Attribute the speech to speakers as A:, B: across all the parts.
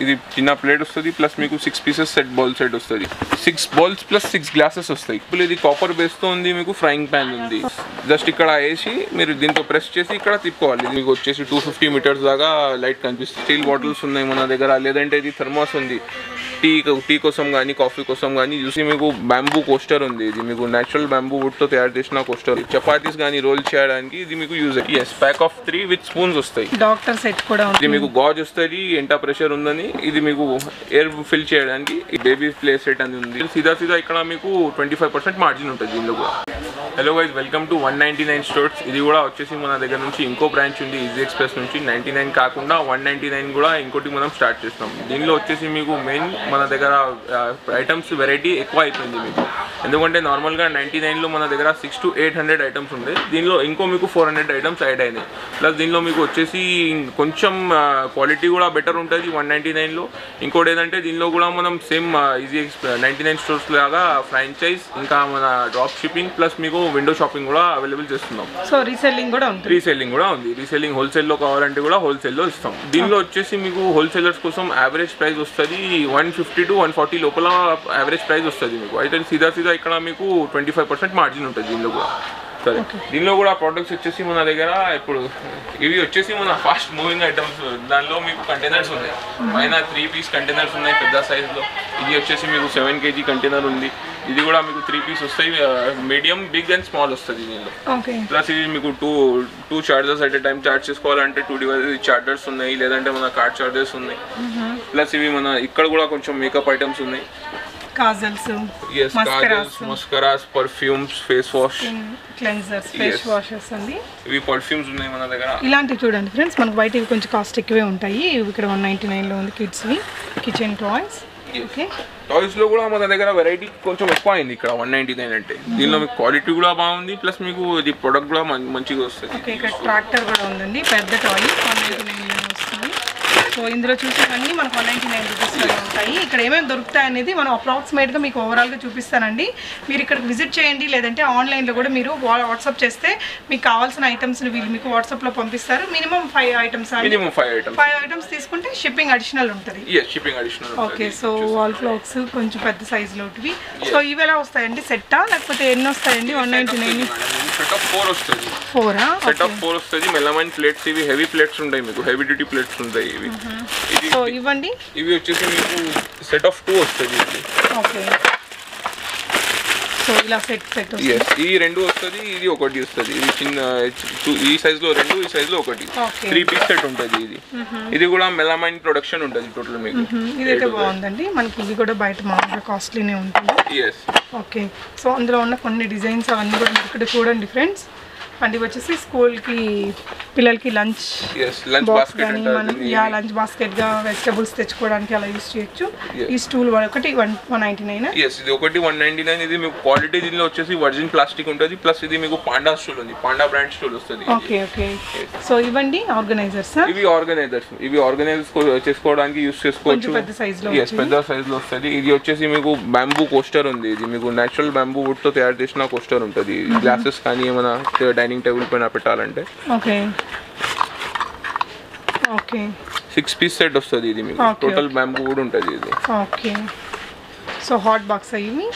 A: ఇది చిన్న ప్లేట్ వస్తుంది ప్లస్ మీకు 6 పీసెస్ సెట్ బౌల్ సెట్ వస్తుంది 6 బౌల్స్ ప్లస్ 6 గ్లాసెస్ వస్తాయి. ఇప్పుడు ఇది కాపర్ బేస్ తో ఉంది, మీకు ఫ్రైయింగ్ ప్యాన్ ఉంది. జస్ట్ ఇక్కడ వేసి మీరు దీంతో ప్రెస్ చేసి ఇక్కడ తిప్పుకోవాలి. ఇది మీకు వచ్చేసి 250 మీటర్స్ దాకా లైట్ కనిపిస్తుంది. స్టీల్ బాటిల్స్ ఉన్నాయి మన దగ్గర, లేదంటే ఇది థర్మాస్ ఉంది టీ కోసం కానీ కాఫీ కోసం కానీ. చూసి మీకు బ్యాంబూ కోస్టర్ ఉంది, ఇది మీకు నేచురల్ బ్యాంబూ వుడ్ తో తయారు చేసిన కోస్టర్. చపాతీస్ కానీ రోల్ చేయడానికి ఇది మీకు యూజ్ అయ్యి. ప్యాక్ ఆఫ్ 3 విత్ స్పూన్స్ వస్తాయి.
B: డాక్టర్ సెట్ కూడా ఉంది.
A: ఇది మీకు గాజ్ వస్తుంది, ఎంటా ప్రెషర్ ఉందని. ఇది మీకు ఎయిర్ ఫిల్ చేయడానికి బేబీ ప్లే సెట్ అని ఉంది. సీదా ఇక్కడ మీకు 25% మార్జిన్ ఉంటుంది దీనిలో కూడా. Hello guys, welcome to 199 stores. ఇది కూడా వచ్చేసి మన దగ్గర నుంచి ఇంకో బ్రాంచ్ ఉంది ఈజీ ఎక్స్ప్రెస్ నుంచి. 99 కాకుండా 199 కూడా ఇంకోటి మనం స్టార్ట్ చేస్తాం. దీనిలో వచ్చేసి మీకు మెయిన్ మన దగ్గర ఐటమ్స్ వెరైటీ ఎక్కువ అయిపోయింది మీకు. ఎందుకంటే నార్మల్గా 99లో మన దగ్గర 600 to 800 ఐటమ్స్ ఉండే. దీనిలో ఇంకో మీకు 400 ఐటమ్స్ యాడ్ అయినాయి. ప్లస్ దీనిలో మీకు వచ్చేసి కొంచెం క్వాలిటీ కూడా బెటర్ ఉంటుంది 199లో. ఇంకోటి ఏంటంటే దీనిలో కూడా మనం సేమ్ ఈజీ 99 స్టోర్స్ లాగా ఫ్రాంచైజ్ ఇంకా మన డ్రాప్ షిప్పింగ్ ప్లస్ మీకు విండో షాపింగ్ కూడా అవైలబుల్ చేస్తున్నాం.
B: సో రీసెల్లింగ్ కూడా ఉంది.
A: రీసెల్లింగ్ హోల్సేల్లో కావాలంటే కూడా హోల్సేల్లో ఇస్తాం. దీనిలో వచ్చేసి మీకు హోల్సేలర్స్ కోసం యావరేజ్ ప్రైస్ వస్తుంది 150 to 140 లోపల యావరేజ్ ప్రైస్ వస్తుంది మీకు. అయితే సీదా ఇక్కడ మీకు 25% మార్జిన్ ఉంటుంది దీనిలో కూడా. సరే, దీనిలో కూడా ప్రోడక్ట్స్ వచ్చేసి మన దగ్గర ఇప్పుడు ఇవి వచ్చేసి మన ఫాస్ట్ మూవింగ్ ఐటమ్స్. దానిలో మీకు కంటైనర్స్ ఉన్నాయి, పైన 3 పీస్ కంటైనర్స్ ఉన్నాయి పెద్ద సైజులో. ఇది వచ్చేసి మీకు 7 kg కంటైనర్ ఉంది. ఇది కూడా మీకు 3 పీస్ వస్తాయి, మీడియం బిగ్ అండ్ స్మాల్ వస్తుంది దీనిలో. ప్లస్ ఇది మీకు two chargers at a time charge చేసుకోవాలంటే 2 డివైస్ చార్జర్స్ ఉన్నాయి, లేదంటే మన కార్డ్ చార్జర్స్ ఉన్నాయి. ప్లస్ ఇవి మన ఇక్కడ కూడా కొంచెం మేకప్ ఐటమ్స్ ఉన్నాయి.
B: Kajals,
A: మస్కరాస్, perfumes, face wash,
B: cleansers, face washes అండి.
A: ఇవి పర్ఫ్యూమ్స్ ఉన్నాయి మన దగ్గర.
B: ఇలాంటివి చూడండి ఫ్రెండ్స్, మనకు బయట ఇవి కొంచెం కాస్ట్ ఎక్కువే ఉంటాయి. ఇవి ఇక్కడ 199లో ఉంది. కిడ్స్వి కిచెన్ టాయ్స్. ఓకే,
A: టాయ్స్ లో కూడా మన దగ్గర వెరైటీ కొంచెం ఎక్కువ అయింది ఇక్కడ 199 అంటే. దీనిలో మీకు క్వాలిటీ కూడా బాగుంది, ప్లస్ మీకు ఇది ప్రొడక్ట్ కూడా మంచిగా వస్తుంది.
B: ఓకే, ఇక్కడ ట్రాక్టర్ కూడా ఉందండి, పెద్ద టాయ్ 199 వస్తుంది. సో ఇందులో చూసేవన్నీ మనకు 199 రూపీస్లో ఉంటాయి. ఇక్కడ ఏమేమి దొరుకుతాయి అనేది మనం అప్రాక్సిమేట్గా మీకు ఓవరాల్గా చూపిస్తానండి. మీరు ఇక్కడికి విజిట్ చేయండి, లేదంటే ఆన్లైన్లో కూడా మీరు వాట్సాప్ చేస్తే మీకు కావాల్సిన ఐటమ్స్ని వీళ్ళు మీకు వాట్సాప్లో పంపిస్తారు. మినిమం 5 ఐటమ్స్, 5 ఐటమ్స్ తీసుకుంటే షిప్పింగ్ అడిషనల్ ఉంటుంది. ఓకే, సో వాల్ క్లాక్స్ కొంచెం పెద్ద సైజులో ఇవి. సో ఇవి ఎలా వస్తాయండి? సెట్టా లేకపోతే ఎన్ని వస్తాయండి? 199
A: సెట్ ఆఫ్ 4 వస్తుంది.
B: 4
A: సెట్ ఆఫ్ 4 వస్తుంది. మెలమైన్ ప్లేట్స్, ఇవి హెవీ ప్లేట్స్ ఉంటాయి మీకు, హెవీ డ్యూటీ ప్లేట్స్ ఉంటాయి ఇవి.
B: సో ఇవ్వండి.
A: ఇవి వచ్చేసి మీకు సెట్ ఆఫ్ 2 వస్తుంది.
B: ఓకే, సో ఇలా సెట్ వస్తుంది.
A: ఈ 2 వస్తుంది, ఇది ఒకటి వస్తుంది. ఇది చిన్న ఈ సైజ్ లో 2, ఈ సైజ్ లో 1. 3 పీస్ సెట్ ఉంటుంది ఇది. ఇది కూడా మెలమైన్ ప్రొడక్షన్ ఉంటుంది టోటల్ మీకు.
B: ఇదైతే బాగుందండి. మనకి ఇది కూడా బయట మామూలుగా కాస్ట్లీనే ఉంటుంది. ఓకే, సో అందులో ఉన్న కొన్ని డిజైన్స్ అవన్నీ కూడా ఇక్కడ చూడండి ఫ్రెండ్స్. అండ్ ఇవి వచ్చేసి స్కూల్కి పిల్లలకి లంచ్ బాక్స్ కానీ మనం లంచ్ బాస్కెట్గా వెజిటబుల్స్ తెచ్చుకోవడానికి అలా యూస్ చేయొచ్చు. ఈ స్టూల్ ఒకటి 199.
A: ఇది ఒకటి 199. ఇది మీకు క్వాలిటీ దీనిలో వచ్చేసి వర్జిన్ ప్లాస్టిక్ ఉంటుంది. ప్లస్ ఇది మీకు పాండా స్టూల్ ఉంది, పాండా బ్రాండ్ స్టూల్ వస్తుంది.
B: ఓకే, సో ఇవ్వండి ఆర్గనైజర్స్.
A: ఇవి ఆర్గనైజర్స్ చేసుకోవడానికి యూస్ చేసుకోవచ్చు.
B: పెద్ద సైజులో
A: వస్తుంది. ఇది వచ్చేసి మీకు బ్యాంబూ కోస్టర్ ఉంది. ఇది మీకు నేచురల్ బ్యాంబూ వుడ్ తో తయారు చేసిన కోస్టర్ ఉంటుంది. గ్లాసెస్ కానీ ఏమైనా డైనింగ్ టేబుల్ పైన పెట్టాలంటే.
B: ఓకే,
A: 6 పీస్ సెట్ వస్తుంది. ఇది మీకు టోటల్ బ్యాంబూ వుడ్ ఉంటుంది ఇది.
B: ఓకే, సో హాట్ బాక్స్ ఇవి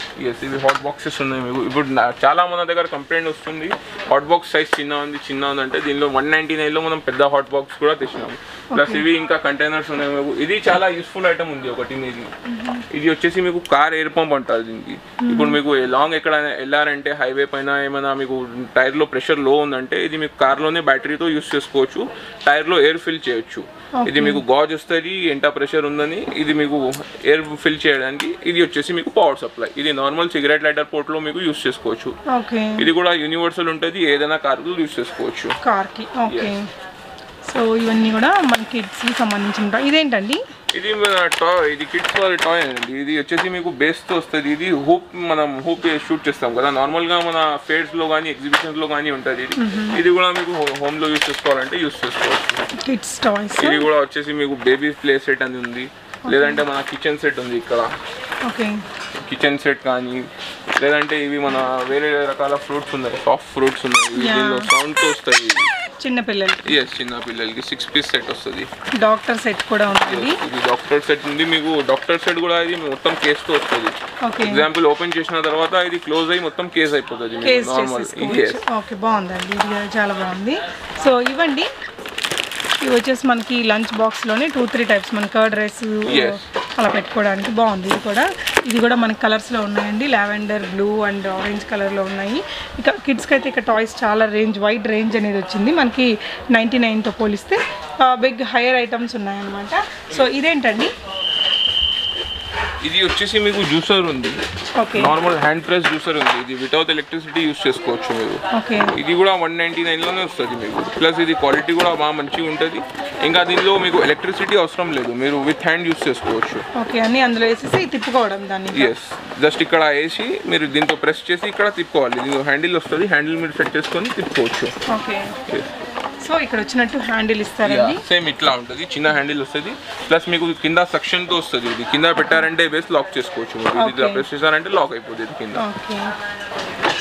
A: హాట్ బాక్సెస్ ఉన్నాయి మీకు. ఇప్పుడు చాలా మన దగ్గర కంప్లైంట్ వస్తుంది, హాట్ బాక్స్ సైజ్ చిన్న ఉంది అంటే. దీనిలో 199లో మనం పెద్ద హాట్ బాక్స్ కూడా తెచ్చినాము. ప్లస్ ఇవి ఇంకా కంటైనర్స్ ఉన్నాయి మీకు. ఇది చాలా యూస్ఫుల్ ఐటమ్ ఉంది ఒకటి. ఇది వచ్చేసి మీకు కార్ ఎయిర్ పంప్ అంటారు దీనికి. ఇప్పుడు మీకు లాంగ్ ఎక్కడ వెళ్ళారంటే హైవే పైన ఏమైనా మీకు టైర్లో ప్రెషర్ లో ఉందంటే ఇది మీకు కార్లోనే బ్యాటరీతో యూస్ చేసుకోవచ్చు, టైర్లో ఎయిర్ ఫిల్ చేయొచ్చు. ఇది మీకు గాజ్ వస్తుంది, ఎంటా ప్రెషర్ ఉందని. ఇది మీకు ఎయిర్ ఫిల్ చేయడానికి. ఇది వచ్చేసి మీకు పవర్ సప్లై. ఇది నార్మల్ సిగరెట్ లైటర్ పోర్ట్ లో మీకు యూస్ చేసుకోవచ్చు. ఇది కూడా యూనివర్సల్ ఉంటుంది, ఏదైనా కార్ కు యూస్ చేసుకోవచ్చు.
B: సో ఇవన్నీ కూడా మన కిడ్స్ కి సంబంధించిన. ఇదేంటండి?
A: ఇది కిడ్స్ వాళ్ళ టాయ్ అండి. ఇది వచ్చేసి మీకు బేస్ తో వస్తుంది. ఇది మనం హూప్ షూట్ చేస్తాం కదా నార్మల్ గా మన ఫేర్స్ లో కానీ ఎగ్జిబిషన్స్ లో కానీ ఉంటుంది. ఇది కూడా మీకు హోమ్ లో యూస్ చేసుకోవాలంటే యూస్ చేసుకోవచ్చు.
B: Kids toys.
A: ఇది కూడా వచ్చేసి మీకు బేబీ ప్లే సెట్ అని ఉంది, లేదంటే మన కిచెన్ సెట్ ఉంది ఇక్కడ. కిచెన్ సెట్ కానీ లేదంటే ఇవి మన వేరే రకాల ఫ్రూట్స్ ఉన్నాయి, సాఫ్ట్ ఫ్రూట్స్ ఉన్నాయి. దీనిలో సౌండ్ తో వస్తాయి.
B: చిన్న పిల్లలకి
A: ఎస్ చిన్న పిల్లలకి 6 పీస్ సెట్ వస్తుంది.
B: డాక్టర్ సెట్ కూడా ఉంటుంది.
A: ఇది డాక్టర్ సెట్ ఉంది మీకు. డాక్టర్ సెట్ కూడా ఇది మొత్తం కేస్తో వస్తుంది. ఎగ్జాంపుల్ ఓపెన్ చేసిన తర్వాత ఇది క్లోజ్ అయ్యి మొత్తం కేస్ అయిపోతుంది నార్మల్.
B: ఓకే బాగుందండి, ఇది చాలా బాగుంది. సో ఇవ్వండి, ఇవి వచ్చేసి మనకి లంచ్ బాక్స్లోనే 2-3 టైప్స్ మన కర్డ్ రైస్ అలా పెట్టుకోవడానికి బాగుంది. ఇది కూడా మనకి కలర్స్లో ఉన్నాయండి. లావెండర్, బ్లూ అండ్ ఆరెంజ్ కలర్లో ఉన్నాయి. ఇక కిడ్స్కి అయితే ఇక్కడ టాయ్స్ చాలా వైడ్ రేంజ్ అనేది వచ్చింది మనకి. 99తో పోలిస్తే బిగ్ హైయర్ ఐటమ్స్ ఉన్నాయన్నమాట. సో ఇదేంటండి?
A: ఇది వచ్చేసి మీకు జ్యూసర్ ఉంది, నార్మల్ హ్యాండ్ ప్రెస్ జ్యూసర్ ఉంది. ఇది వితౌట్ ఎలక్ట్రిసిటీ యూస్ చేసుకోవచ్చు మీరు. ఇది కూడా 199లోనే వస్తుంది మీకు. ప్లస్ ఇది క్వాలిటీ కూడా బాగా మంచిగా ఉంటుంది. ఇంకా దీనిలో మీకు ఎలక్ట్రిసిటీ అవసరం లేదు, మీరు విత్ హ్యాండ్ యూస్ చేసుకోవచ్చు.
B: అన్ని అందులో వేసేసి తిప్పుకోవడం దాన్ని.
A: ఎస్, జస్ట్ ఇక్కడ వేసి మీరు దీంతో ప్రెస్ చేసి ఇక్కడ తిప్పుకోవాలి. దీనిలో హ్యాండిల్ వస్తుంది, హ్యాండిల్ మీరు సెట్ చేసుకొని తిప్పుకోవచ్చు.
B: సో ఇక్కడ వచ్చినట్టు హ్యాండిల్ ఇస్తారండి.
A: సేమ్ ఇట్లా ఉంటుంది, చిన్న హ్యాండిల్ వస్తుంది. ప్లస్ మీకు కింద సెక్షన్తో వస్తుంది. ఇది కింద పెట్టారంటే బేస్ లాక్ చేసుకోవచ్చు. ఇది ప్రెస్ చేశారంటే లాక్ అయిపోతుంది కింద.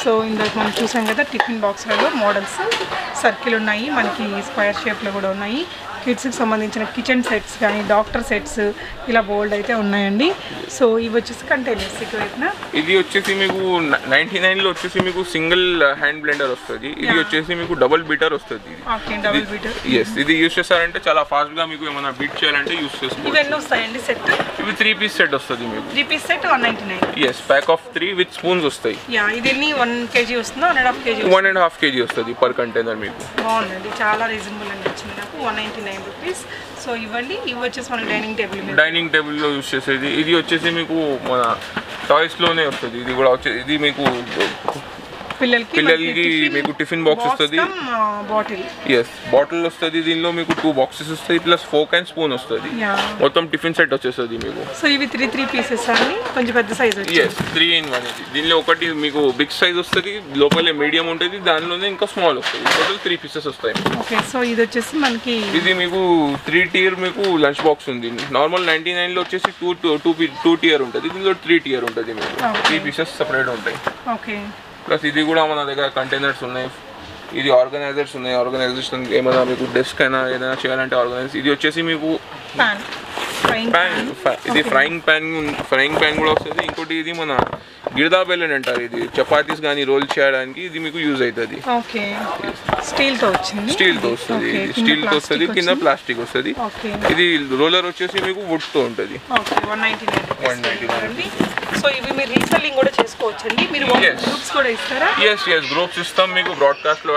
B: సో ఇందాక మనం చూసాం కదా టిఫిన్ బాక్స్లలో మోడల్స్ సర్కిల్ ఉన్నాయి, మనకి స్క్వేర్ షేప్లో కూడా ఉన్నాయి. కిడ్స్కి సంబంధించిన కిచెన్ సెట్స్ కానీ డాక్టర్ సెట్స్ ఇలా బోల్డ్ అయితే ఉన్నాయండి. సో ఇవి వచ్చేసి కంటైనర్స్.
A: ఇది వచ్చేసి మీకు 99లో వచ్చేసి మీకు సింగిల్ హ్యాండ్ బ్లెండర్ వస్తుంది. ఇది వచ్చేసి మీకు డబుల్ బీటర్ వస్తుంది. ఎస్, ఇది యూస్ చేస్తారంటే చాలా ఫాస్ట్గా మీకు ఏమైనా బీట్ చేయాలంటే యూస్ చేసుకోవచ్చు.
B: ఇవి ఎన్ని వస్తాయండి సెట్?
A: ఇవి 3 పీస్ సెట్ వస్తుంది మీకు.
B: 3 piece set 199.
A: Yes, pack of 3 with spoons వస్తాయి.
B: ఇది 1 kg వస్తుందా? 1.5 kg?
A: 1.5 kg వస్తుంది పర్ కంటైనర్ మీకు.
B: బాగుందండి, చాలా రీజనబుల్ అనిపించింది నాకు. 199 రూపీస్. సో ఇవ్వండి. ఇవి వచ్చేసి మన డైనింగ్ టేబుల్లో యూస్ చేసేది. ఇది వచ్చేసి మీకు మన టాయ్స్లోనే వస్తుంది. ఇది కూడా వచ్చేది, ఇది మీకు పిల్లలకి మీకు టిఫిన్ బాక్స్ వస్తుంది. ఎస్, బాటిల్ వస్తుంది. దీనిలో మీకు 2 బాక్సెస్ వస్తాయి, ప్లస్ ఫోర్క్ అండ్ స్పూన్ వస్తుంది. మొత్తం టిఫిన్ సెట్ వచ్చేస్తుంది మీకు. సో ఇవి 3 పీసెస్ అండి, కొంచెం పెద్ద సైజ్.
A: ఎస్, 3 in 1 ఇది. దీనిలో ఒకటి మీకు బిగ్ సైజ్ వస్తుంది, లోపలే మీడియం ఉంటుంది, దానిలోనే ఇంకా స్మాల్ వస్తుంది. టోటల్ 3 పీసెస్ వస్తాయి.
B: ఓకే, సో ఇది వచ్చేసి మనకి
A: ఇది మీకు 3 tier మీకు లంచ్ బాక్స్ ఉంది. నార్మల్ 99లో వచ్చేసి 2 tier ఉంటుంది, దీనిలో 3 tier ఉంటుంది మీకు. 3 పీసెస్ సపరేట్ ఉంటాయి.
B: ఓకే,
A: ప్లస్ ఇది కూడా మన దగ్గర కంటైనర్స్ ఉన్నాయి. ఇది ఆర్గనైజర్స్ ఉన్నాయి. ఆర్గనైజేషన్ ఏమైనా మీకు డెస్క్ అయినా ఏదైనా చేయాలంటే ఆర్గనైజ్. ఇది వచ్చేసి మీకు ప్యాన్, ఇది ఫ్రైయింగ్ ప్యాన్ కూడా వస్తుంది. ఇంకోటి ఇది మన గిర్దా బెల్లన్ అంటారు. ఇది చపాతీస్ కానీ రోల్ చేయడానికి ఇది మీకు యూజ్ అవుతుంది.
B: స్టీల్తో వస్తుంది.
A: స్టీల్తో వస్తుంది, కింద ప్లాస్టిక్ వస్తుంది. ఇది రోలర్ వచ్చేసి మీకు వుడ్తో ఉంటుంది.
B: 199. సో ఇవి మీరు రీసెల్లింగ్ కూడా చేసుకోవచ్చండి. మీరు గ్రూప్స్ కూడా ఇస్తారా?
A: ఎస్, గ్రూప్స్ ఇస్తాం మీకు. బ్రాడ్కాస్ట్లో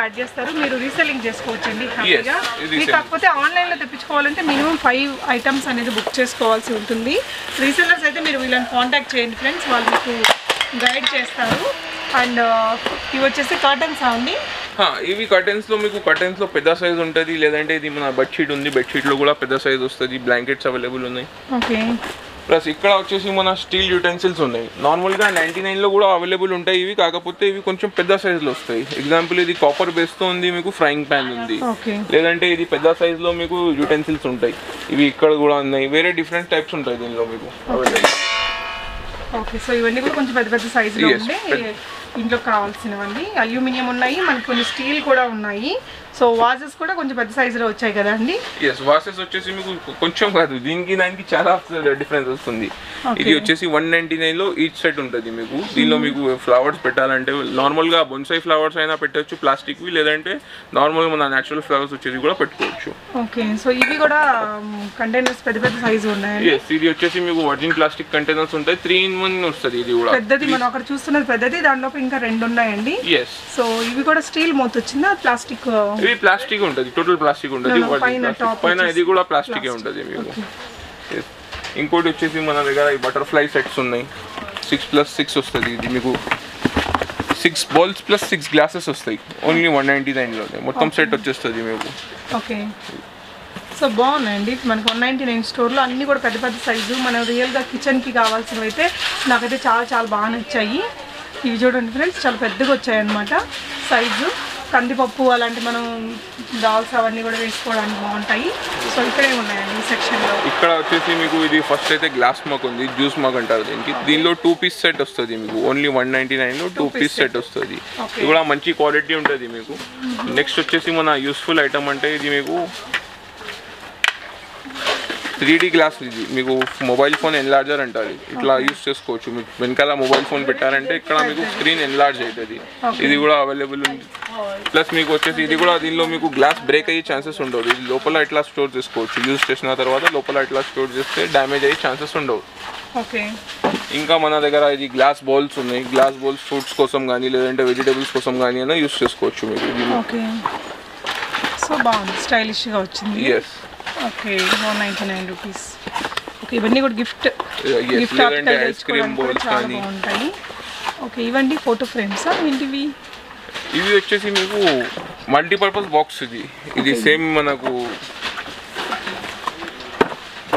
A: యాడ్
B: చేస్తారు, మీరు రీసెల్లింగ్ చేసుకోవచ్చండి హ్యాపీగా. మీకు కాకపోతే ఆన్లైన్లో తెప్పించుకోవాలంటే మినిమం 5 ఐటమ్స్ అనేది బుక్ చేసుకోవాల్సి ఉంటుంది. రీసెల్లర్స్ అయితే మీరు వీళ్ళని కాంటాక్ట్ చేయండి ఫ్రెండ్స్, వాళ్ళు మీకు గైడ్ చేస్తారు. అండ్ ఇవి వచ్చేసి కర్టన్స్ అండి.
A: ఇవి కర్టెన్స్లో మీకు కర్టెన్స్లో పెద్ద సైజ్ ఉంటుంది, లేదంటే ఇది మన బెడ్షీట్ ఉంది, బెడ్షీట్లో కూడా పెద్ద సైజ్ వస్తుంది. బ్లాంకెట్స్ అవైలబుల్ ఉన్నాయి.
B: ఓకే,
A: ప్లస్ ఇక్కడ వచ్చేసి మన స్టీల్ యూటెన్సిల్స్ ఉన్నాయి. నార్మల్గా 99లో కూడా అవైలబుల్ ఉంటాయి ఇవి, కాకపోతే ఇవి కొంచెం పెద్ద సైజులో వస్తాయి. ఎగ్జాంపుల్ ఇది కాపర్ బేస్తో ఉంది, మీకు ఫ్రైయింగ్ ప్యాన్ ఉంది, లేదంటే ఇది పెద్ద సైజులో మీకు యూటెన్సిల్స్ ఉంటాయి. ఇవి ఇక్కడ కూడా ఉన్నాయి, వేరే డిఫరెంట్ టైప్స్ ఉంటాయి దీనిలో మీకు అవైలబుల్.
B: ఓకే, సో ఇవన్నీ కూడా కొంచెం పెద్ద పెద్ద సైజులో ఉంటాయి. ఇంట్లో కావాల్సినవన్నీ అల్యూమినియం ఉన్నాయి, మనకి కొన్ని స్టీల్ కూడా ఉన్నాయి. సో వాజెస్ కూడా కొంచెం పెద్ద సైజులో వచ్చాయి కదా అండి.
A: ఎస్, వాసెస్ వచ్చేసి మీకు కొంచెం కాదు, దీనికి దానికి చాలా డిఫరెన్స్ వస్తుంది. ఇది వచ్చేసి 199లో ఈచ్ సెట్ ఉంటుంది మీకు. దీనిలో మీకు ఫ్లవర్స్ పెట్టాలంటే నార్మల్గా బొన్సాయి ఫ్లవర్స్ అయినా పెట్టచ్చు, ప్లాస్టిక్వి, లేదంటే నార్మల్ మన న్యాచురల్ ఫ్లవర్స్ వచ్చేసి కూడా పెట్టుకోవచ్చు.
B: ఓకే, సో ఇవి కూడా కంటైనర్స్ పెద్ద పెద్ద సైజు ఉన్నాయి.
A: ఎస్, ఇది వచ్చేసి మీకు వర్జిన్ ప్లాస్టిక్ కంటైనర్స్ ఉంటాయి. 3 in 1 వస్తుంది. ఇది కూడా
B: పెద్దది, మనం అక్కడ చూస్తున్నది పెద్దది, దానిలో ఇంకా 2 ఉన్నాయండి.
A: ఎస్,
B: సో ఇవి కూడా స్టీల్ మూత వచ్చిందా? ప్లాస్టిక్?
A: ఇది ప్లాస్టిక్ ఉంటుంది, టోటల్ ప్లాస్టిక్ ఉంటుంది. పైన ఇది కూడా ప్లాస్టిక్ ఉంటుంది మీకు. ఇంకోటి వచ్చేసి మన దగ్గర ఈ బటర్ఫ్లై సెట్స్ ఉన్నాయి. 6+6 వస్తుంది. ఇది మీకు 6 balls + 6 glasses వస్తాయి. ఓన్లీ 199లోనే మొత్తం సెట్ వచ్చేస్తుంది మీకు.
B: ఓకే, సో బాగున్నాయండి. మనకి 199 స్టోర్లో అన్నీ కూడా పెద్ద పెద్ద సైజు. మనం రియల్గా కిచెన్కి కావాల్సినవి అయితే నాకైతే చాలా చాలా బాగా నచ్చాయి. ఇవి చూడండి ఫ్రెండ్స్, చాలా పెద్దగా వచ్చాయన్నమాట సైజు. కందిపప్పు అలాంటి మనం దాల్స్ అవన్నీ కూడా వేసుకోవడానికి బాగుంటాయి. సో ఇక్కడే ఉన్నాయండి ఈ సెక్షన్లో.
A: ఇక్కడ వచ్చేసి మీకు ఇది ఫస్ట్ అయితే గ్లాస్ మగ్ ఉంది, జ్యూస్ మగ్ అంటారు దీనికి. దీనిలో 2 పీస్ సెట్ వస్తుంది మీకు, ఓన్లీ 199లో 2 పీస్ సెట్ వస్తుంది. ఇది కూడా మంచి క్వాలిటీ ఉంటుంది మీకు. నెక్స్ట్ వచ్చేసి మన యూస్ఫుల్ ఐటమ్ అంటే ఇది మీకు 3D గ్లాస్. ఇది మీకు మొబైల్ ఫోన్ ఎన్లార్జర్ అంటారు. ఇట్లా యూస్ చేసుకోవచ్చు. మీకు వెనకాల మొబైల్ ఫోన్ పెట్టారంటే ఇక్కడ మీకు స్క్రీన్ ఎన్లార్జ్ అవుతుంది. ఇది కూడా అవైలబుల్ ఉంది. ప్లస్ మీకు వచ్చేసి ఇది కూడా దీనిలో మీకు గ్లాస్ బ్రేక్ అయ్యే ఛాన్సెస్ ఉండవు. ఇది లోపల ఇట్లా స్టోర్ చేసుకోవచ్చు. యూస్ చేసిన తర్వాత లోపల ఇట్లా స్టోర్ చేస్తే డ్యామేజ్ అయ్యే ఛాన్సెస్ ఉండవు.
B: ఓకే.
A: ఇంకా మన దగ్గర ఇది గ్లాస్ బౌల్స్ ఉన్నాయి. గ్లాస్ బౌల్స్ ఫ్రూట్స్ కోసం కానీ లేదంటే వెజిటేబుల్స్ కోసం కానీ అయినా యూస్ చేసుకోవచ్చు మీరు.
B: ఓకే. సో బాగుంది, స్టైలిష్గా వచ్చింది.
A: ఎస్.
B: Okay, 199 rupees. ఓకే, ఇవన్నీ కూడా గిఫ్ట్
A: లేదంటే ఐస్ క్రీమ్ బౌల్స్ కానీ
B: ఉంటాయి. ఓకే, ఇవన్నీ ఫోటో ఫ్రేమ్స్ ఏంటివి?
A: ఇవి వచ్చేసి మీకు మల్టీపర్పస్ బాక్స్. ఇది సేమ్ మనకు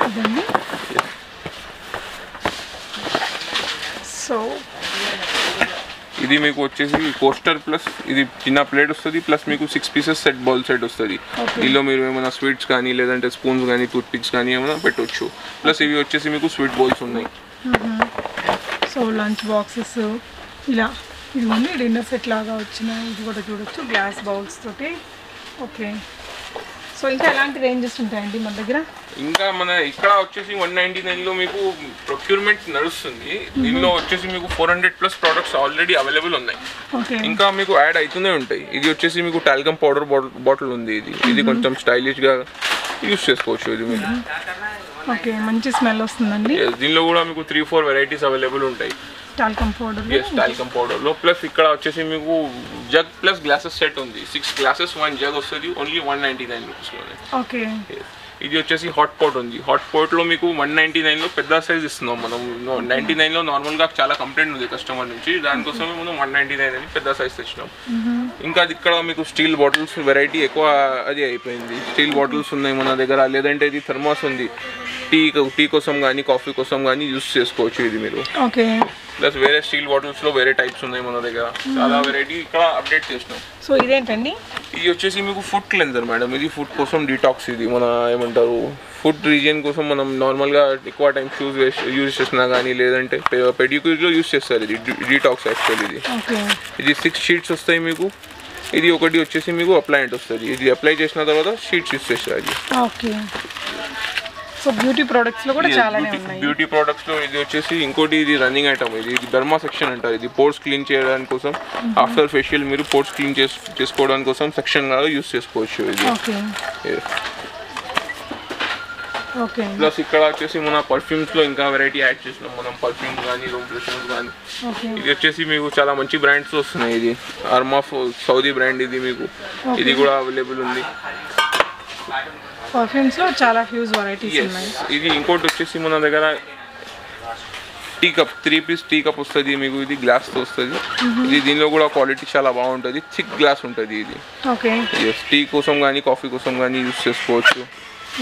B: ఇదండి. సో
A: ఇది మీకు వచ్చేసి కోస్టర్ ప్లస్ ఇది చిన్న ప్లేట్ వస్తుంది. ప్లస్ మీకు 6 పీసెస్ సెట్ బౌల్ సెట్ వస్తుంది. దీనిలో మీరు ఏమైనా స్వీట్స్ కానీ లేదంటే స్పూన్స్ కానీ టూత్ పిక్స్ కానీ ఏమైనా పెట్టవచ్చు. ప్లస్ ఇవి వచ్చేసి మీకు స్వీట్ బౌల్స్ ఉన్నాయి.
B: సో లంచ్ బాక్సెస్ ఇలా ఇవన్నీ డిన్నర్ సెట్ లాగా వచ్చినాయి. ఇది కూడా చూడొచ్చు గ్లాస్ బౌల్స్ తోటి. ఓకే. సో ఇంకా ఎలాంటి రేంజెస్ ఉంటాయండి మన దగ్గర?
A: ఇంకా మన ఇక్కడ వచ్చేసి 199లో మీకు ప్రొక్యూర్మెంట్ నడుస్తుంది. దీనిలో వచ్చేసి మీకు 400+ ప్రోడక్ట్స్ ఆల్రెడీ అవైలబుల్ ఉన్నాయి. ఇంకా మీకు యాడ్ అవుతూనే ఉంటాయి. ఇది వచ్చేసి మీకు టాల్కమ్ పౌడర్ బాటిల్ ఉంది. ఇది కొంచెం స్టైలిష్గా యూస్ చేసుకోవచ్చు. ఇది మీరు
B: ఓకే, మంచి స్మెల్ వస్తుందండి.
A: దీనిలో కూడా మీకు 3-4 వెరైటీస్ అవైలబుల్ ఉంటాయి
B: టాల్కమ్ పౌడర్.
A: ఎస్, టాల్కమ్ పౌడర్లో. ప్లస్ ఇక్కడ వచ్చేసి మీకు జగ్ ప్లస్ గ్లాసెస్ సెట్ ఉంది. 6 గ్లాసెస్ 1 జగ్ వస్తుంది. ఓన్లీ 199 రూపీస్లోనే.
B: ఓకే.
A: ఇది వచ్చేసి హాట్ పాట్ ఉంది. హాట్ పాట్లో మీకు 199లో పెద్ద సైజ్ ఇస్తున్నాం మనం. 99లో నార్మల్గా చాలా కంప్లైంట్ ఉంది కస్టమర్ నుంచి. దానికోసమే మనం 199 అని పెద్ద సైజ్ తెచ్చినాం. ఇంకా అది ఇక్కడ మీకు స్టీల్ బాటిల్స్ వెరైటీ ఎక్కువ అది అయిపోయింది. స్టీల్ బాటిల్స్ ఉన్నాయి మన దగ్గర. లేదంటే ఇది థర్మాస్ ఉంది. టీ కోసం కానీ కాఫీ కోసం కానీ యూస్ చేసుకోవచ్చు ఇది మీరు.
B: ఓకే.
A: ప్లస్ వేరే స్టీల్ బాటిల్స్లో వేరే టైప్స్ ఉన్నాయి మన దగ్గర. చాలా వెరైటీ ఇక్కడ అప్డేట్ చేసినాం.
B: సో ఇదేంటండి?
A: ఇది వచ్చేసి మీకు ఫుడ్ క్లెన్జర్ మేడం. ఇది ఫుడ్ కోసం డీటాక్స్. ఇది మన ఏమంటారు ఫుడ్ రీజియన్ కోసం మనం నార్మల్గా ఎక్కువ టైం యూజ్ చేసినా కానీ లేదంటే పెడిక్యూర్లో యూజ్ చేస్తారు. ఇది డీటాక్స్ యాక్చువల్. ఇది 6 షీట్స్ వస్తాయి మీకు. ఇది ఒకటి వచ్చేసి మీకు అప్లైంట్ వస్తుంది. ఇది అప్లై చేసిన తర్వాత షీట్స్ యూజ్ చేస్తారు.
B: ఓకే. సో బ్యూటీ ప్రొడక్ట్స్లో కూడా చాలానే ఉన్నాయి.
A: బ్యూటీ ప్రొడక్ట్స్లో ఇది వచ్చేసి ఇంకోటి ఇది రన్నింగ్ ఐటమ్. ఇది డర్మా సెక్షన్ అంటారు. ఇది పోర్స్ క్లీన్ చేయడానికి కోసం ఆఫ్టర్ ఫేషియల్ మీరు పోర్స్ క్లీన్ చేసుకోవడానికి కోసం సెక్షన్ లాగా యూస్ చేసుకోవచ్చు ఇది.
B: ఓకే.
A: ప్లస్ ఇక్కడ వచ్చేసి మన పర్ఫ్యూమ్స్లో ఇంకా వెరైటీ యాడ్ చేసినాం మనం. పర్ఫ్యూమ్స్ కానీ రూమ్ ఫ్రెషనర్స్ కానీ. ఇది వచ్చేసి మీకు చాలా మంచి బ్రాండ్స్ వస్తున్నాయి. ఇది అర్మాఫ్ సౌదీ బ్రాండ్. ఇది మీకు ఇది కూడా అవైలబుల్ ఉంది.
B: పర్ఫ్యూమ్స్లో చాలా ఫ్యూజ్ వెరైటీస్ ఉన్నాయి.
A: ఇది ఇంకోటి వచ్చేసి మన దగ్గర tea cup 3 piece tea cup వస్తుంది మీకు. ఇది గ్లాస్తో వస్తుంది. ఇది దీనిలో కూడా క్వాలిటీ చాలా బాగుంటుంది. థిక్ గ్లాస్ ఉంటుంది ఇది.
B: ఓకే.
A: టీ కోసం కానీ కాఫీ కోసం కానీ యూస్ చేసుకోవచ్చు.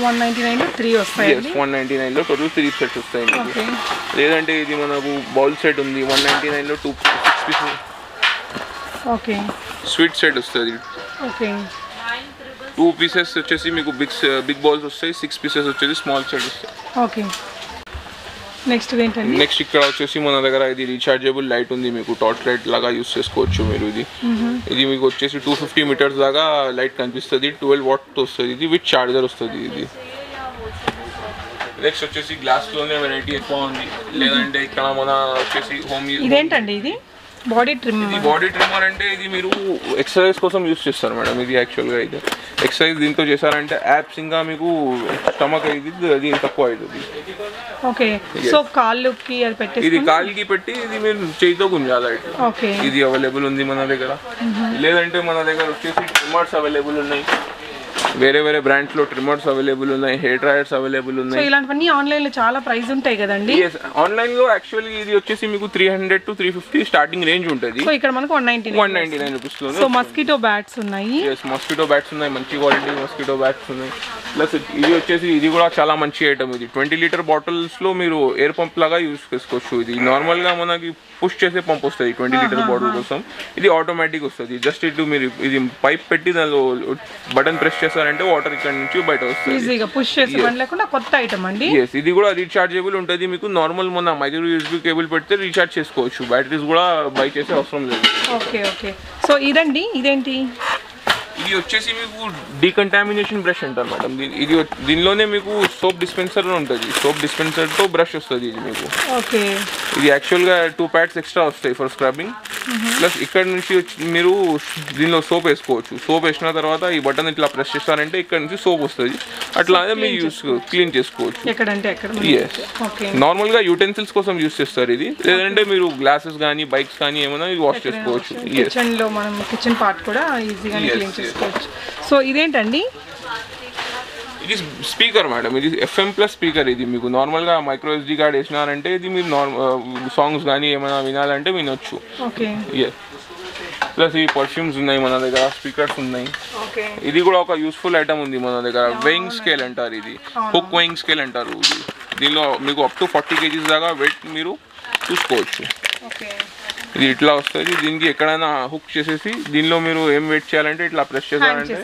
B: 199లో 3 వస్తాయి.
A: 199లో టోటల్ 3 సెట్స్ వస్తాయి మీకు. లేదంటే ఇది మనకు బౌల్ సెట్ ఉంది. 199లో 6 పీసెస్.
B: ఓకే.
A: స్వీట్ సెట్ వస్తుంది.
B: ఓకే.
A: 2 పీసెస్ వచ్చేసి మీకు బిగ్ బౌల్స్ వస్తాయి. 6 పీసెస్ వచ్చేసి స్మాల్ సెట్ వస్తాయి.
B: ఓకే. నెక్స్ట్ ఏంటండి?
A: నెక్స్ట్ ఇక్కడ వచ్చేసి మన దగ్గర ఇది రీఛార్జబుల్ లైట్ ఉంది మీకు. టార్చ్ లైట్ లాగా యూస్ చేసుకోవచ్చు మీరు. ఇది మీకు వచ్చేసి 250 మీటర్స్ దాకా లైట్ కనిపిస్తుంది. 12 వాట్ వస్తుంది. ఇది విత్ చార్జర్ వస్తుంది. ఇది నెక్స్ట్ వచ్చేసి గ్లాస్లోనే వెరైటీ ఎక్కువ ఉంది. లేదంటే ఇక్కడ మన వచ్చేసి హోమ్.
B: ఇదేంటండి? ఇది బాడీ ట్రిమ్మర్.
A: ఇది బాడీ ట్రిమ్మర్ అంటే ఇది మీరు ఎక్సర్సైజ్ కోసం యూస్ చేస్తారు మేడం. ఇది యాక్చువల్గా అయితే ఎక్సర్సైజ్ దీంతో చేశారంటే యాప్స్ ఇంకా మీకు స్టమక్ ఇది తక్కువ అవుతుంది.
B: ఓకే. సో కాళ్ళకి అది పెట్టి
A: ఇది కాలికి పెట్టి ఇది మీరు చేయితో గుంజాలి.
B: ఓకే.
A: ఇది అవైలబుల్ ఉంది మన దగ్గర. లేదంటే మన దగ్గర వచ్చేసి ట్రిమ్మర్స్ అవైలబుల్ ఉన్నాయి. వేరే వేరే బ్రాండ్స్ లో ట్రిమ్మర్స్ అవైలబుల్ ఉన్నాయి, హెయిర్ డ్రైయర్స్ అవైలబుల్
B: సో
A: ఉన్నాయి.
B: ఇలాంటివన్నీ ఆన్లైన్ లో చాలా ప్రైస్ ఉంటాయి కదండి.
A: ఆన్లైన్ లో యాక్చువల్లీ ఇది వచ్చేసి మీకు 300 to 350 స్టార్టింగ్ రేంజ్ ఉంటుంది.
B: సో ఇక్కడ మనకు
A: 199 రూపీస్ లో.
B: సో మస్కిటో బ్యాట్స్ ఉన్నాయి.
A: మస్కిటో బ్యాట్స్ ఉన్నాయి, మంచి క్వాలిటీ మస్కిటో బ్యాట్స్ ఉన్నాయి. ప్లస్ ఇది వచ్చేసి ఇది కూడా చాలా మంచి ఐటమ్. ఇది 20 లీటర్ బాటిల్స్ లో మీరు ఎయిర్ పంప్ లాగా యూజ్ చేసుకోవచ్చు. ఇది నార్మల్ గా మనకి పుష్ చేసే పంప్ వస్తుంది 20 లీటర్ బాటిల్ కోసం. ఇది ఆటోమేటిక్ వస్తుంది. జస్ట్ ఇటు మీరు ఇది పైప్ పెట్టి దానిలో బటన్ ప్రెస్ చేస్తారంటే వాటర్ ఇక్కడ నుంచి బయట వస్తుంది.
B: ఈజీగా పుష్ చేసే పని లేకుండా కొత్త ఐటమ్ అండి.
A: ఇది కూడా రీఛార్జబుల్ ఉంటుంది. మీకు నార్మల్ మన మైక్రో యూఎస్బీ కేబుల్ పెడితే రీఛార్జ్ చేసుకోవచ్చు. బ్యాటరీస్ కూడా బై చేసే అవసరం లేదు.
B: Okay okay. సో ఇదండి, ఇదేంటి?
A: ఇది వచ్చేసి మీకు డీకంటామినేషన్ బ్రష్ అంటారు మేడం. ఇది దీనిలోనే మీకు సోప్ డిస్పెన్సర్ ఉంటుంది. సోప్ డిస్పెన్సర్ తో బ్రష్ వస్తుంది ఇది మీకు.
B: ఓకే.
A: ఇది యాక్చువల్గా 2 ప్యాడ్స్ ఎక్స్ట్రా వస్తాయి ఫర్ స్క్రబ్బింగ్. ప్లస్ ఇక్కడ నుంచి మీరు దీనిలో సోప్ వేసుకోవచ్చు. సోప్ వేసిన తర్వాత ఈ బటన్ ఇట్లా ప్రెస్ చేస్తారంటే ఇక్కడ నుంచి సోప్ వస్తుంది. అట్లానే మీరు క్లీన్ చేసుకోవచ్చు. నార్మల్ గా యూటెన్సిల్స్ కోసం యూస్ చేస్తారు ఇది. లేదంటే మీరు గ్లాసెస్ కానీ బైక్స్ కానీ ఏమైనా ఇది వాష్ చేసుకోవచ్చు.
B: కిచెన్ లో మనం కిచెన్ పార్ట్ కూడా ఈజీగా క్లీన్ చేసుకోవచ్చు. సో ఇదేంటండి?
A: ఇది స్పీకర్ మేడం. ఇది FM ప్లస్ స్పీకర్. ఇది మీకు నార్మల్ గా మైక్రో SD కార్డ్ వేసినారంటే ఇది మీరు సాంగ్స్ కానీ ఏమైనా వినాలంటే వినొచ్చు. ప్లస్ ఈ పర్ఫ్యూమ్స్ ఉన్నాయి మన దగ్గర, స్పీకర్స్ ఉన్నాయి. ఇది కూడా ఒక యూస్ఫుల్ ఐటమ్ ఉంది మన దగ్గర. వెయింగ్ స్కేల్ అంటారు. ఇది హుక్ వెయింగ్ స్కేల్ అంటారు. దీనిలో మీకు అప్ టు 40 kgs దాకా వెయిట్ మీరు చూసుకోవచ్చు. ఇది ఇట్లా వస్తుంది. దీనికి ఎక్కడైనా హుక్ చేసేసి దీనిలో మీరు ఏం వెయిట్ చేయాలంటే ఇట్లా ప్రెస్ చేయాలంటే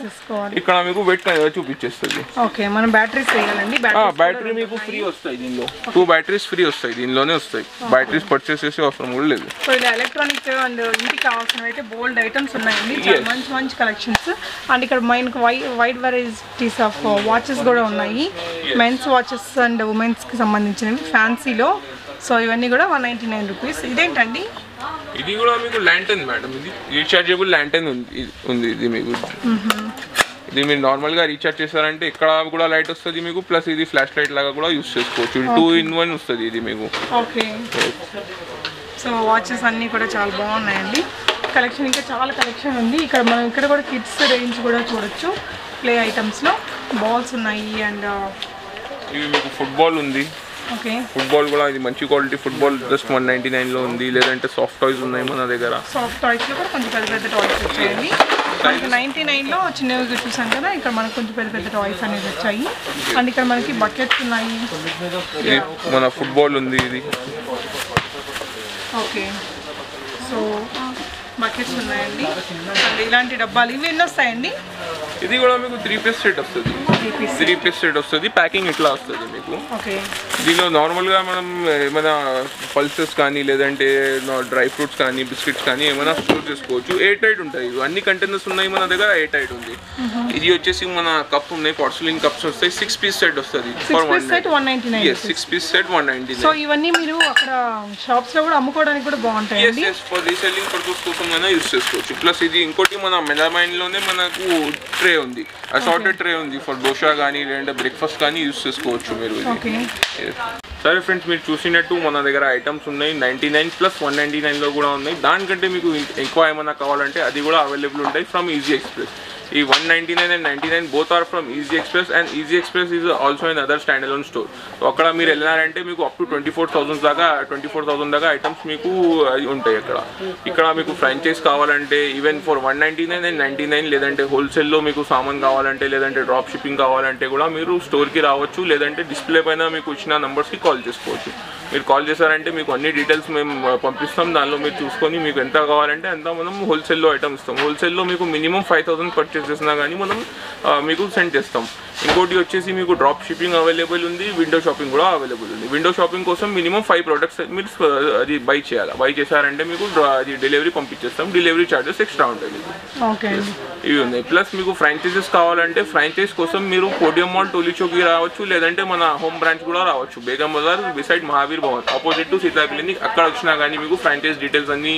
A: ఇక్కడ మీకు వెయిట్ చూపించేస్తుంది.
B: ఓకే. మనం బ్యాటరీస్ వేయాలండి.
A: బ్యాటరీ మీకు ఫ్రీ వస్తాయి. దీనిలో 2 బ్యాటరీస్ ఫ్రీ వస్తాయి. దీనిలోనే వస్తాయి. బ్యాటరీస్ పర్చేస్ చేసే అవసరం కూడా లేదు.
B: సో ఇలా ఎలక్ట్రానిక్ అండ్ ఇంటికి కావాల్సినవి అయితే బోల్డ్ ఐటమ్స్ ఉన్నాయండి. మంచి మంచి కలెక్షన్స్. అండ్ ఇక్కడ మనకు వైడ్ వెరైటీస్ ఆఫ్ వాచెస్ కూడా ఉన్నాయి. మెన్స్ వాచెస్ అండ్ ఉమెన్స్ కి సంబంధించినవి ఫ్యాన్సీలో. సో ఇవన్నీ కూడా 199 రూపీస్. ఇదేంటండి?
A: ఇది కూడా మీకు ల్యాంటర్న్ మేడం. ఇది రీఛార్జబుల్ ల్యాంటర్న్ ఉంది. ఇది మీకు ఇది మీరు నార్మల్ గా రీఛార్జ్ చేస్తారంటే ఇక్కడ కూడా లైట్ వస్తుంది మీకు. ప్లస్ ఇది ఫ్లాష్ లైట్ లాగా కూడా యూస్ చేసుకోవచ్చు. 2-in-1 వస్తుంది ఇది మీకు.
B: ఓకే. సో వాచెస్ అన్నీ కూడా చాలా బాగున్నాయండి. కలెక్షన్ ఇంకా చాలా కలెక్షన్ ఉంది. ఇక్కడ కూడా కిడ్స్ రేంజ్ కూడా చూడొచ్చు. ప్లే ఐటమ్స్లో బాల్స్ ఉన్నాయి. అండ్
A: ఇవి మీకు ఫుట్బాల్ ఉంది. ఫుట్బాల్ కూడా ఇది మంచి క్వాలిటీ ఫుట్బాల్ జస్ట్ 199 లో ఉంది. లేదంటే సాఫ్ట్ టాయ్స్ ఉన్నాయి మన దగ్గర.
B: సాఫ్ట్ టాయ్స్ లో కూడా కొంచెం పెద్ద పెద్ద టాయ్స్ వచ్చాయండి. మనకి 99 లో చిన్నవి చూసాం కదా. ఇక్కడ మనకు కొంచెం పెద్ద పెద్ద టాయ్స్ అనేది వచ్చాయి. అండ్ ఇక్కడ మనకి బకెట్స్ ఉన్నాయి.
A: మన ఫుట్బాల్ ఉంది ఇది.
B: ఓకే. సో బకెట్స్ ఉన్నాయండి. అండ్ ఇలాంటి డబ్బాలు ఇవి ఎన్ని వస్తాయండి?
A: ఇది కూడా మీకు 3 పీస్ సెట్ వస్తుంది. 3 పీస్ సెట్ వస్తుంది. ప్యాకింగ్ ఇట్లా వస్తుంది మీకు. దీనిలో నార్మల్గా మనం ఏమైనా పల్సెస్ కానీ లేదంటే డ్రై ఫ్రూట్స్ కానీ బిస్కెట్స్ కానీ ఏమైనా స్టోర్ చేసుకోవచ్చు. ఎయిర్ టైట్ ఉంటాయి. అన్ని కంటైనర్స్ ఉన్నాయి మన దగ్గర. ఎయిర్ టైట్ ఉంది. ఇది వచ్చేసి మన కప్స్ ఉన్నాయి. పార్సలిన్ కప్స్ వస్తాయి. 6 పీస్ సెట్ వస్తుంది.
B: 6 పీస్ సెట్ 199. సో ఇవన్నీ మీరు అక్కడ షాప్స్ లో కూడా అమ్ముకోవడానికి కూడా బాగుంటాయి.
A: ఫర్ రీసెల్లింగ్ పర్పస్ కోసం యూస్ చేసుకోవచ్చు. ప్లస్ ఇది ఇంకోటి మన మెజర్మెంట్ లోనే మనకు ట్రే ఉంది. అసార్టెడ్ ట్రే ఉంది. ఫర్ దోశ కానీ లేదంటే బ్రేక్ఫాస్ట్ కానీ యూస్ చేసుకోవచ్చు మీరు. సరే ఫ్రెండ్స్, మీరు చూసినట్టు మన దగ్గర ఐటమ్స్ ఉన్నాయి. 99 ప్లస్ 199 లో కూడా ఉన్నాయి. దానికంటే మీకు ఎక్కువ ఏమైనా కావాలంటే అది కూడా అవైలబుల్ ఉంటాయి ఫ్రమ్ ఈజీ ఎక్స్ప్రెస్. ఈ 199 and 99 both are from Easy Express, and Easy Express is also another standalone store. So అక్కడ మీరు వెళ్ళారంటే మీకు అప్ టు 24,000 దాకా ఐటమ్స్ మీకు ఉంటాయి. ఇక్కడ మీకు ఫ్రాంచైజ్ కావాలంటే ఈవెన్ ఫర్ 199 and 99 లేదంటే హోల్సేల్లో మీకు సామాన్ కావాలంటే లేదంటే డ్రాప్ షిప్పింగ్ కావాలంటే కూడా మీరు స్టోర్కి రావచ్చు. లేదంటే డిస్ప్లే పైన మీకు ఇచ్చిన నెంబర్స్కి కాల్ చేసుకోవచ్చు. మీరు కాల్ చేశారంటే మీకు అన్ని డీటెయిల్స్ మేము పంపిస్తాం. దానిలో మీరు చూసుకొని మీకు ఎంత కావాలంటే అంత మనం హోల్సేల్లో ఐటమ్ ఇస్తాం. హోల్సేల్లో మీకు మినిమం 5,000 పర్చేస్ చేసినా కానీ మనం మీకు సెండ్ చేస్తాం. ఇంకోటి వచ్చేసి మీకు డ్రాప్ షిప్పింగ్ అవైలబుల్ ఉంది. విండో షాపింగ్ కూడా అవైలబుల్ ఉంది. విండో షాపింగ్ కోసం మినిమం 5 products మీరు అది బై చేయాలి. బై చేశారంటే మీకు అది డెలివరీ పంపించేస్తాం. డెలివరీ ఛార్జెస్ ఎక్స్ట్రా ఉంటాయి మీకు. ఇవి ఉన్నాయి. ప్లస్ మీకు ఫ్రాంచైజెస్ కావాలంటే ఫ్రాంచైజ్ కోసం మీరు పోడియం మాల్ టోలీచౌకి రావచ్చు. లేదంటే మన హోమ్ బ్రాంచ్ కూడా రావచ్చు. Begum Bazaar beside Mahavir Bhavan opposite to Sitapalli. అక్కడ వచ్చినా కానీ మీకు ఫ్రాంచైజ్ డీటెయిల్స్ అన్నీ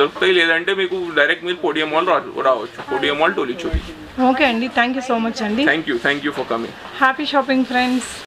A: దొరుకుతాయి. లేదంటే మీకు డైరెక్ట్ మీరు పోడియం మాల్ రావచ్చు. Podium mall Tolichowki.
B: ఓకే అండి, థ్యాంక్ యూ సో మచ్ అండి.
A: Thank you for coming.
B: Happy shopping friends.